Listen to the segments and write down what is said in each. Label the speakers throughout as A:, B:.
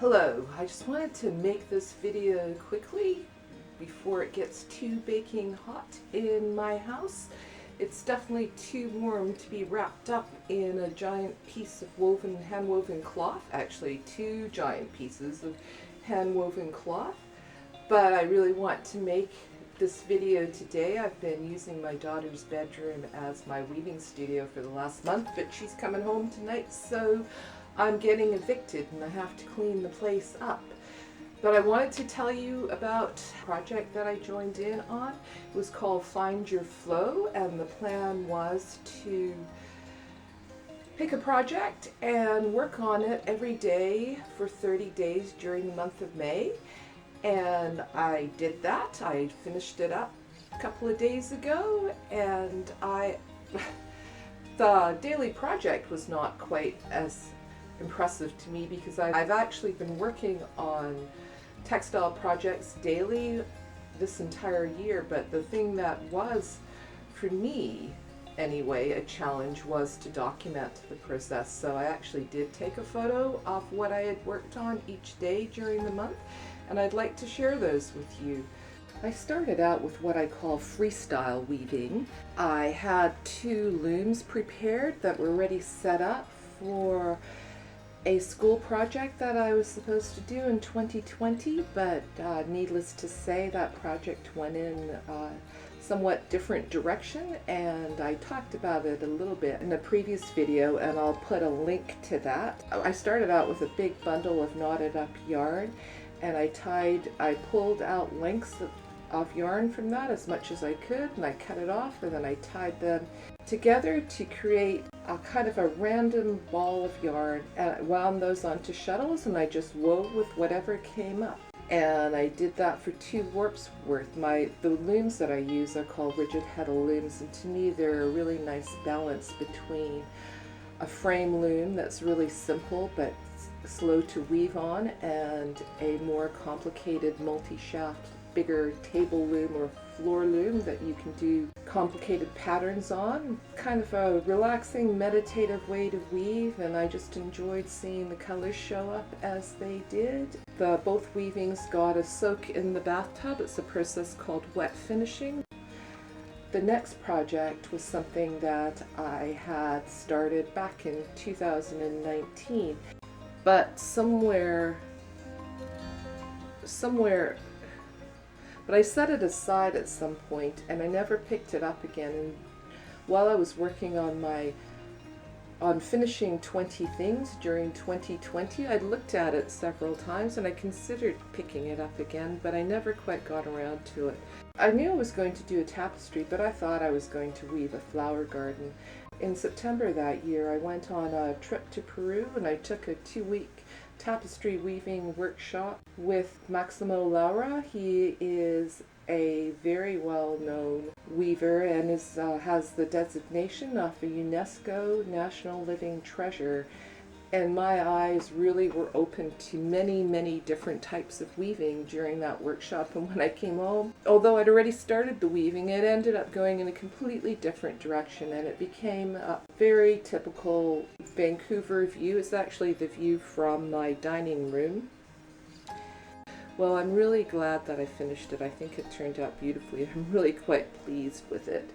A: Hello, I just wanted to make this video quickly before it gets too baking hot in my house. It's definitely too warm to be wrapped up in a giant piece of hand-woven cloth, actually two giant pieces of hand-woven cloth, but I really want to make this video today. I've been using my daughter's bedroom as my weaving studio for the last month, but she's coming home tonight, so I'm getting evicted and I have to clean the place up. But I wanted to tell you about a project that I joined in on. It was called Find Your Flow, and the plan was to pick a project and work on it every day for 30 days during the month of May. And I did that. I finished it up a couple of days ago, and the daily project was not quite as impressive to me because I've actually been working on textile projects daily this entire year, but the thing that was, for me anyway, a challenge was to document the process. So I actually did take a photo of what I had worked on each day during the month, and I'd like to share those with you. I started out with what I call freestyle weaving. I had two looms prepared that were already set up for a school project that I was supposed to do in 2020, but needless to say, that project went in a somewhat different direction, and I talked about it a little bit in a previous video, and I'll put a link to that. I started out with a big bundle of knotted up yarn, and I pulled out lengths of yarn from that as much as I could, and I cut it off, and then I tied them together to create a kind of a random ball of yarn, and I wound those onto shuttles, and I just wove with whatever came up. And I did that for 2 warps worth. The looms that I use are called rigid heddle looms, and to me they're a really nice balance between a frame loom that's really simple but slow to weave on, and a more complicated multi-shaft, bigger table loom or floor loom that you can do complicated patterns on. Kind of a relaxing, meditative way to weave, and I just enjoyed seeing the colors show up as they did. Both weavings got a soak in the bathtub. It's a process called wet finishing. The next project was something that I had started back in 2019, but but I set it aside at some point, and I never picked it up again. And while I was working on finishing 20 things during 2020, I'd looked at it several times, and I considered picking it up again, but I never quite got around to it. I knew I was going to do a tapestry, but I thought I was going to weave a flower garden. In September that year, I went on a trip to Peru, and I took a 2-week tapestry weaving workshop with Maximo Laura. He is a very well-known weaver and has the designation of a UNESCO National Living Treasure. And my eyes really were open to many, many different types of weaving during that workshop. And when I came home, although I'd already started the weaving, it ended up going in a completely different direction, and it became a very typical Vancouver view. It's actually the view from my dining room. Well, I'm really glad that I finished it. I think it turned out beautifully. I'm really quite pleased with it.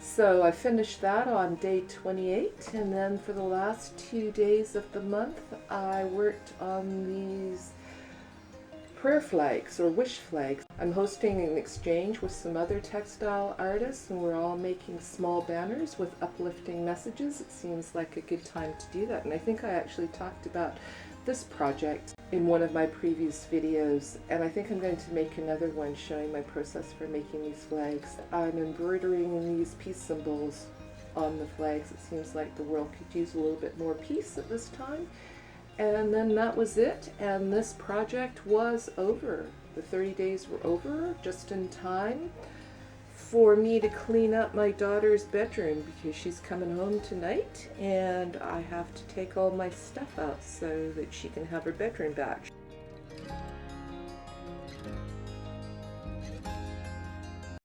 A: So I finished that on day 28, and then for the last 2 days of the month I worked on these prayer flags or wish flags. I'm hosting an exchange with some other textile artists, and we're all making small banners with uplifting messages. It seems like a good time to do that, and I think I actually talked about this project in one of my previous videos, and I think I'm going to make another one showing my process for making these flags. I'm embroidering these peace symbols on the flags. It seems like the world could use a little bit more peace at this time. And then that was it, and this project was over. The 30 days were over just in time for me to clean up my daughter's bedroom because she's coming home tonight, and I have to take all my stuff out so that she can have her bedroom back.